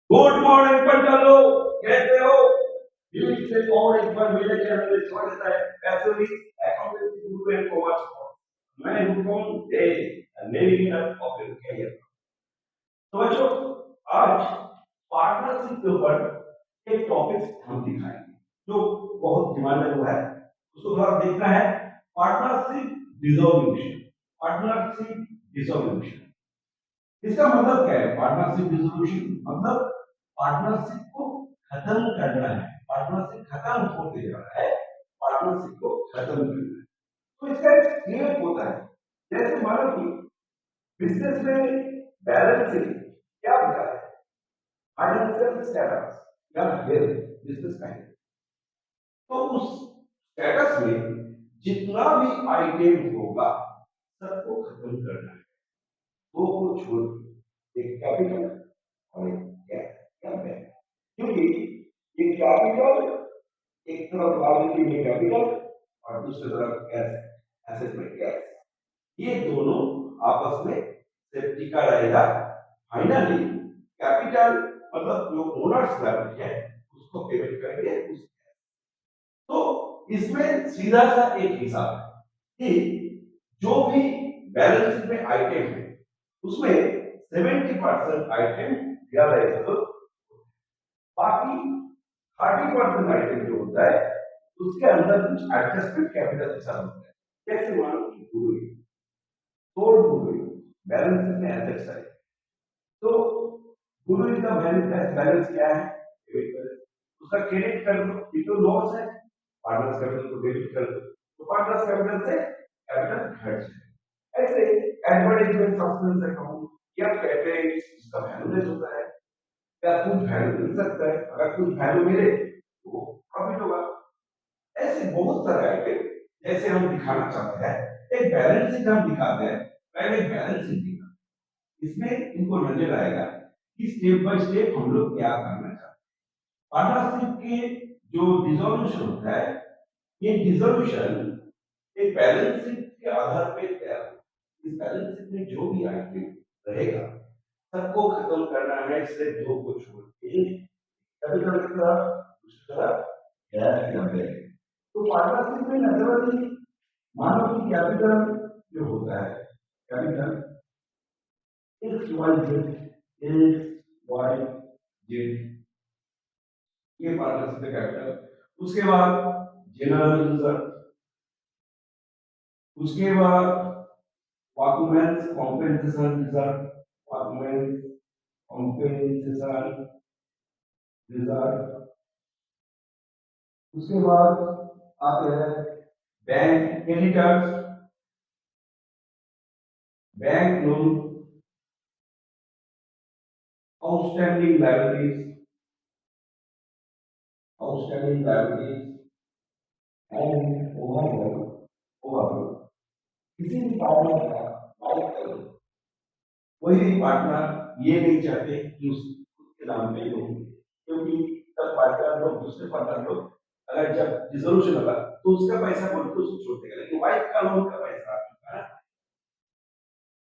Good morning पंचालो, कैसे हो? News से और एक बार मेरे चैनल में स्वागत है। कैसे भी अकाउंटेंसी गुरु एंड कॉमर्स को मैं हुकुम दे नेविगेटर ऑफ योर करियर। तो बच्चों, आज पार्टनरशिप के ऊपर एक टॉपिक हम दिखाएंगे जो बहुत डिमांडेड हुआ है। उसको थोड़ा देखना है। Partnership dissolution. पार्टनरशिप डिसोल्यूशन इसका मतलब क्या है? पार्टनरशिप डिसोल्यूशन मतलब पार्टनरशिप को खत्म करना है। पार्टनरशिप खत्म होते जा रहा है, पार्टनरशिप को खत्म करना है। तो इसका एक स्टेप होता है। जैसे मानो कि बिजनेस में बैलेंस शीट क्या होता है? फाइनेंशियल स्टेटस या हेल्थ, बिजनेस का health। तो उस स्टेटस में जितना भी आइटम होगा सबको खत्म करना है। दो को छोड़ के, एक कैपिटल और एक कैश, क्योंकि ये कैपिटल एक तरफ लायबिलिटी में कैपिटल और दूसरी तरफ कैश, एसेट में कैश, ये दोनों आपस में सेफ्टी का रहेगा। फाइनली कैपिटल मतलब जो ओनर्स लायबिलिटी है उसको पेमेंट करेंगे उस। तो इसमें सीधा सा एक हिसाब है कि जो भी बैलेंस शीट में आइटम है उसमें 70% आइटम रियलाइजेबल, बाकी 30% आइटम जो होता है उसके अंदर कुछ एडजस्टमेंट कैपिटल के साथ होता है। जैसे मानो कि goodwill, sold goodwill balance sheet में एसेट्स है। तो गुडविल का बैलेंस क्या है? Debit balance. उसका क्रेडिट कर दो, ये तो लॉस है। पार्टनर्स कैपिटल को डेबिट कर दो, तो पार्टनर्स कैपिटल से कैपिटल घट जाए। ऐसे एडवर्टाइजमेंट सब्सटेंस अकाउंट या पेटेंट, इसका वैल्यू लेस होता है या कुछ वैल्यू मिल सकता है। अगर कुछ वैल्यू मिले तो प्रॉफिट होगा। ऐसे बहुत सारे आइटम जैसे हम दिखाना चाहते हैं। एक बैलेंस शीट हम दिखाते हैं, पहले एक बैलेंस शीट दिखा, इसमें इनको नजर आएगा कि स्टेप बाय स्टेप हम लोग क्या करना चाहते हैं। पार्टनरशिप के जो डिसोल्यूशन होता है, ये डिसोल्यूशन एक बैलेंस शीट के आधार पे तैयार होता है। इस बैलेंस शीट में जो भी आइटम रहेगा सबको खत्म करना है, सिर्फ दो को छोड़ के। कैपिटल की तरफ, दूसरी तरफ कैश या बैंक। तो पार्टनरशिप में नजर मानो कि कैपिटल जो होता है, capital X Y Z, X Y Z, ये पार्टनरशिप में कैपिटल। उसके बाद जनरल यूजर, उसके बाद workmen's compensation reserve, workmen's compensation reserve. उसके बाद आते हैं bank creditors, bank loan, outstanding liabilities, outstanding liabilities and overall किसी भी पार्टनर का मालिक करो, कोई भी पार्टनर ये नहीं चाहते कि उसके नाम पे लोन, क्योंकि तब पार्टनर लोग, दूसरे पार्टनर लोग अगर जब डिसोल्यूशन होगा तो उसका पैसा बोल के उसको छोड़ देगा, लेकिन वाइफ का लोन का पैसा आ चुका है,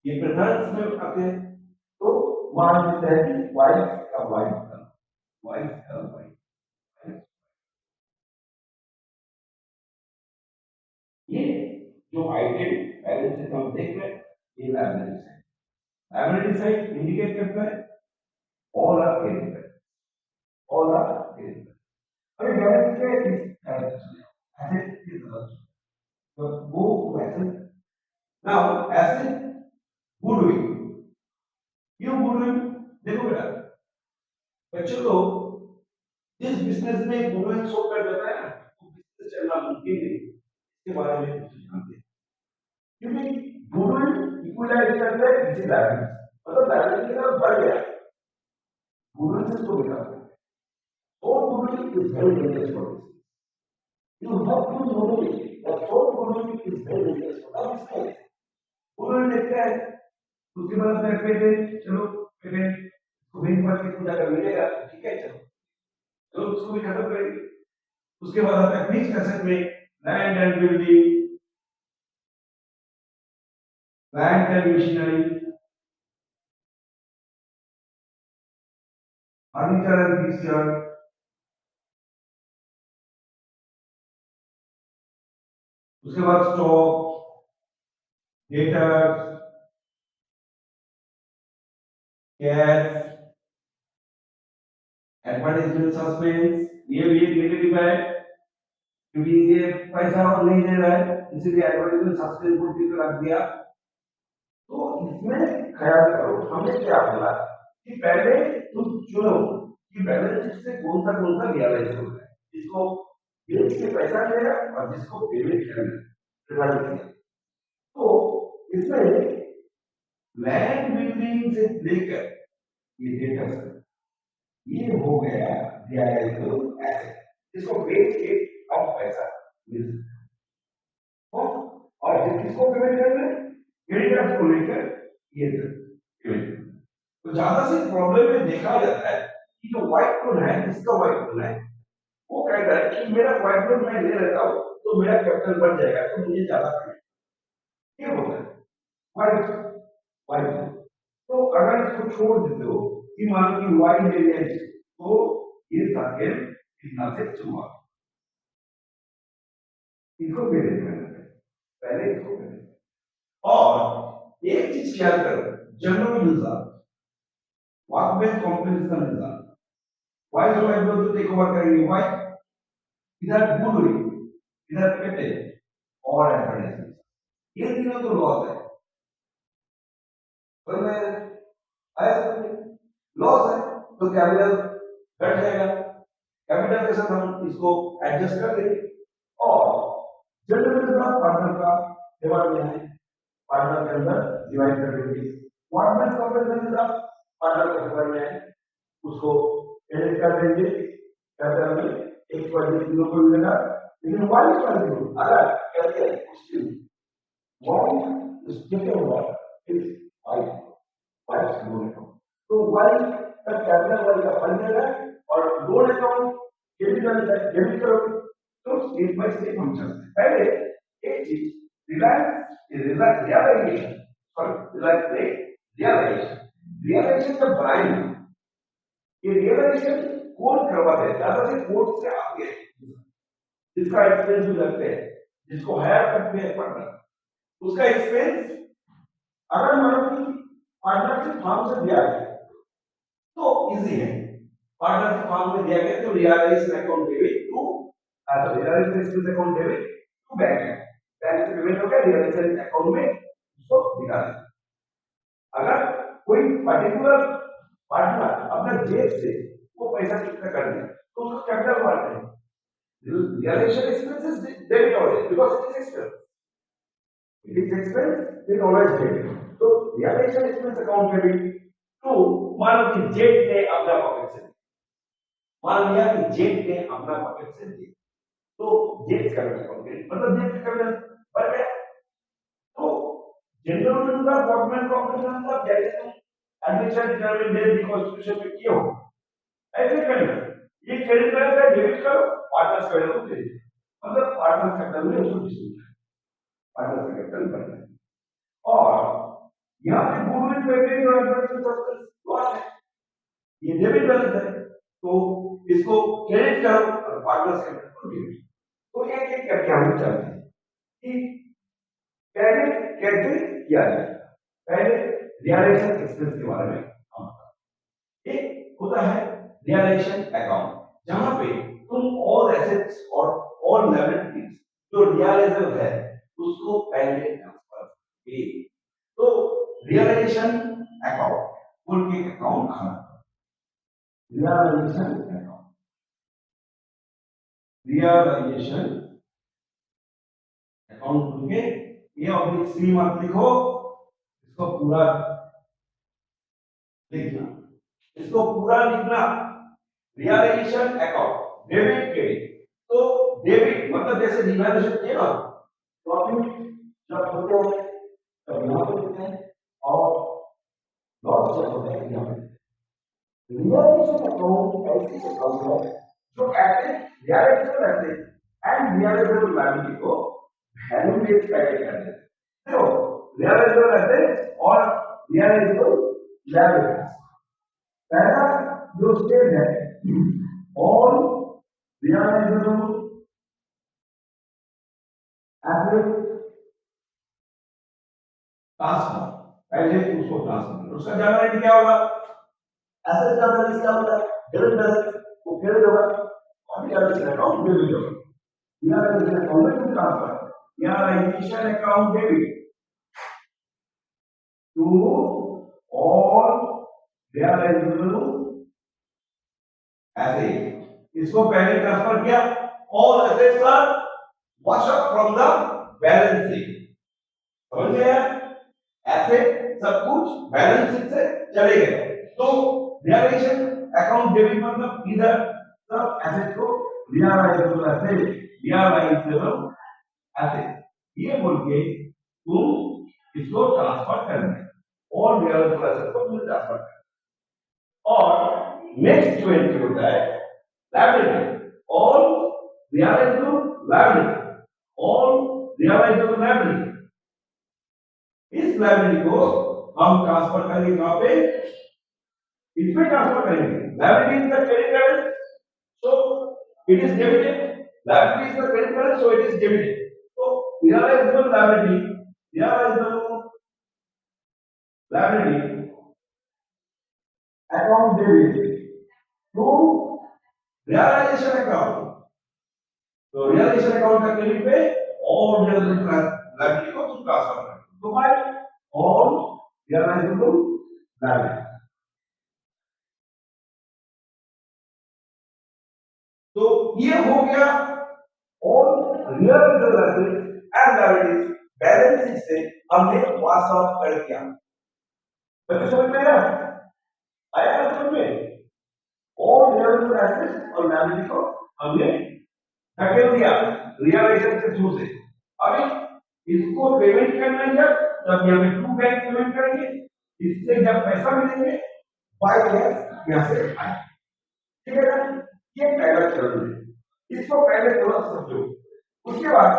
ये प्रेफरेंस में आते हैं। तो मान लेते हैं कि वाइफ का वाइफ, ये जो आइटम बैलेंस शीट हम देख रहे हैं ये लायबिलिटीज है। लायबिलिटी साइड इंडिकेट करता है all are credit, all are credit. अभी बैलेंस शीट में एसेट की तरफ तो वो वैसे नाउ एसेट गुडविल, ये गुडविल देखो बेटा, बच्चों लोग जिस बिजनेस में गुडविल शो कर देता है ना वो बिजनेस चलना मुमकिन नहीं। इसके बारे में कुछ जानते हैं, क्योंकि गुडविल इक्वलाइज करता है किसी लायबिलिटी, मतलब लायबिलिटी का बढ़ गया गुडविल से तो बेटा, और goodwill is very dangerous for this. You have to know that short goodwill is very dangerous for our business. Goodwill देखता है, उसके बाद में पेटेंट, चलो पेटेंट को भी पर के पूजा कर मिलेगा, ठीक है, चलो चलो उसको भी खत्म करेंगे। उसके बाद आता है फिक्स्ड एसेट में land and building, plant and machinery, furniture and PCR, उसके बाद stock, debtors, cash, advertisement, suspense, ये भी एक नेगेटिव है क्योंकि ये पैसा और नहीं दे रहा है, इसीलिए एडवर्टाइजमेंट सस्पेंस को ठीक रख दिया। तो इसमें ख्याल करो हमने क्या बोला कि पहले तुम चुनो कि बैलेंस शीट से कौन सा रियलाइज होगा, जिसको बेच के पैसा मिलेगा और जिसको पेमेंट करना है। तो इसमें लैंड बिल्डिंग से लेकर ये डेटा ये हो गया रियलाइजेबल एसेट, जिसको बेच के अब पैसा मिल सकता है। और किसको पेमेंट करना है, क्रेडिटर्स को लेकर ये पेमेंट। तो ज्यादा से प्रॉब्लम में देखा जाता है कि जो व्हाइट लोन है, जिसका व्हाइट लोन है, वो कहता है कि मेरा व्हाइट लोन मैं ले लेता हूँ तो मेरा कैपिटल बढ़ जाएगा तो मुझे ज्यादा पेमेंट, ये होता है व्हाइट व्हाइट लोन। तो अगर इसको छोड़ देते हो कि मान लो कि वाई ले लिया तो ये सर्किल कितना से शुरू हुआ, इसको पेमेंट करना है, पहले इसको पेमेंट। और एक चीज ख्याल करो, general user work based compensation user Y जो है तो टेक ओवर करेंगे, वाई इधर गुडविल, इधर पेटेंट और एडवर्टाइजमेंट, ये तीनों तो लॉस है। तो मैं आया लॉस है तो कैपिटल घट जाएगा, कैपिटल के साथ हम इसको एडजस्ट कर देंगे। और जनरल पार्टनर का डिवाइड में है, पार्टनर के अंदर डिवाइड कर देंगे, व्हाट बेस्ड कॉम्पेंसेशन का पार्टनर का डिवाइड में है, उसको एडिट कर देंगे कैपिटल में, एक पर जीरो को मिलेगा। लेकिन वाई पर जीरो अगर कहते हैं still Y is taken over is Y Y zero, तो वाई का कैपिटल वाई का बन जाएगा और लोन अकाउंट डेबिट करोगे तो स्टेप बाय स्टेप हम चलते हैं। पहले एक चीज रियलाइजेशन, सॉरी रियलाइजेशन का प्राइम, ये रियलाइजेशन कौन करवाते हैं, ज्यादा से कोर्ट से आगे जिसका एक्सपेंस भी लगते हैं, जिसको हायर करते हैं पार्टनर, उसका एक्सपेंस अगर मान लो कि पार्टनरशिप फॉर्म से दिया गया तो इजी है, पार्टनरशिप फॉर्म में दिया गया तो realisation account debit to realisation expense account debit to bank, bank से पेमेंट हो गया रियलाइजेशन अकाउंट में उसको दिखा दें। अगर कोई पर्टिकुलर पार्टनर अपने जेब से वो पैसा कितना कर दिया तो उसको कैपिटल मारते हैं, realisation expenses debit always because it is expense, it is expense it always debit. तो realisation expense account debit to, मान लो कि जेट ने अपना पॉकेट से, मान लिया कि जेट ने अपना पॉकेट से दिया तो जेट का कैपिटल मतलब जेट का कैपिटल बढ़ गया। तो जनरल रूल का गवर्नमेंट कॉर्पोरेशन का जैसे तुम एडमिशन डिटरमिन डेट कॉन्स्टिट्यूशन में किया हो ऐसे करना, ये क्रेडिट का डेबिट करो, पार्टनर्स का डेबिट क्रेडिट मतलब पार्टनर्स कैपिटल में उसको डिस्ट्रीब्यूट है, पार्टनर्स का कैपिटल बढ़ जाए। और यहाँ पे गुडविल पेटेंट और एडवर्टाइजमेंट सस्पेंस लॉस है, ये डेबिट बैलेंस है तो इसको क्रेडिट करो और पार्टनर्स कैपिटल को डेबिट। तो एक एक करके हम चलते हैं कि पहले कैसे किया जाए, पहले रियलाइजेशन एक्सपेंस के बारे में हम, एक होता है रियलाइजेशन अकाउंट जहां पे तुम ऑल एसेट्स और ऑल लायबिलिटीज जो रियलाइजेबल है उसको पहले ट्रांसफर किए, तो रियलाइजेशन अकाउंट फुल के अकाउंट खाना, रियलाइजेशन अकाउंट, रियलाइजेशन अकाउंट खुल के ये ऑब्लिक सी मत लिखो, इसको पूरा लिखना, इसको पूरा लिखना, रियलाइजेशन अकाउंट डेबिट क्रेडिट। तो डेबिट मतलब जैसे रिवैल्यूएशन किया ना, प्रॉफिट जब होते हैं तब यहाँ पे लिखते हैं और लॉस जब होता है यहाँ पे। रियलाइजेशन अकाउंट ऐसी अकाउंट है जो asset realisable asset and realisable liability को वैल्यू बेस्ड कैलकुलेट करते हैं। देखो रियलाइजेबल एसेट और रियलाइजेबल लायबिलिटी, पहला जो स्टेज है ऑल रियलाइजेबल एसेट ट्रांसफर, पहले उसको ट्रांसफर, उसका जनरल क्या होगा, एसेट का बैलेंस क्या होता है, डेबिट बैलेंस, वो क्रेडिट होगा और रियलाइजेशन अकाउंट डेबिट होगा, रियलाइजेशन अकाउंट में transfer, realisation account debit to all realisable asset, इसको पहले ट्रांसफर किया, all assets are wash up from the balance sheet, समझ गए, एसेट सब कुछ बैलेंस शीट से चले गए, तो रियलाइजेशन अकाउंट डेबिट मतलब इधर सब एसेट को रियलाइजेबल एसेट ये बोल के तुम इसको ट्रांसफर करना है और रियलाइजेबल एसेट को तुम ट्रांसफर करना है। और नेक्स्ट जो एंट्री होता है liability, all realisable liability, all realisable liability, इस लायबिलिटी को हम ट्रांसफर करेंगे कहां पे, इसमें ट्रांसफर करेंगे, liability is the credit balance so it is debited, liability is the credit balance so it is debited, तो realisable liability account debit to realisation account, तो रियलाइजेशन अकाउंट का क्रेडिट पे और लायबिलिटी को तुम ट्रांसफर करो, तो बाय ऑल रियलाइजेबल लायबिलिटी, तो ये हो गया all realisable assets and liabilities balance sheet से हमने पास ऑफ कर दिया, बच्चों समझ में आया ना समझ में, ऑल रियलाइजेबल एसेट्स और लायबिलिटी को हमने धकेल दिया रियलाइजेशन के थ्रू से, अभी इसको पेमेंट करना है तब यहाँ पे टू बैंक पेमेंट करेंगे, इससे जब पैसा मिलेंगे बाय कैश यहाँ से आए, ठीक है ना, ये पहला चरण है, इसको पहले थोड़ा समझो, उसके बाद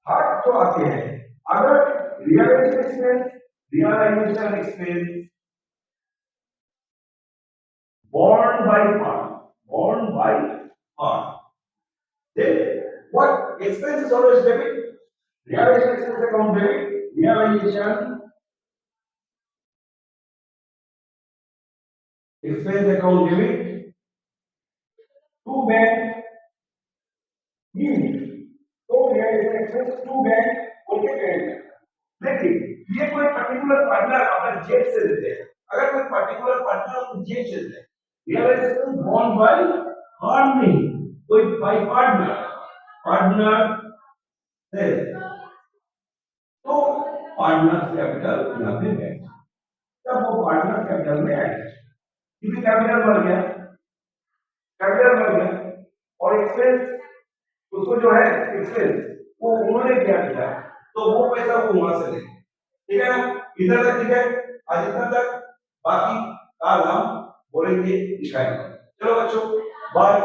थर्ड जो आते हैं, अगर realisation expense borne by part, then what expense is always debit, realization expense account debit, realization expense account debit to bank, तो realization expense to bank बोल के करेंगे, लेकिन ये कोई पर्टिकुलर पार्टनर अगर जेब से देते हैं, अगर कोई पर्टिकुलर पार्टनर अपनी जेब से देते हैं, रियलाइजेशन borne by part नहीं, कोई बाय पार्टनर से, तो पार्टनर कैपिटल यहाँ पे है, तब वो पार्टनर कैपिटल में ऐड है, क्योंकि कैपिटल बढ़ गया और एक्सपेंस उसको जो है एक्सपेंस वो उन्होंने क्या किया, तो वो पैसा वो वहां से ले, ठीक है ना, इधर तक ठीक है, आज इतना तक, बाकी का नाम बोलेंगे दिखाएंगे, चलो बच्चों बाय।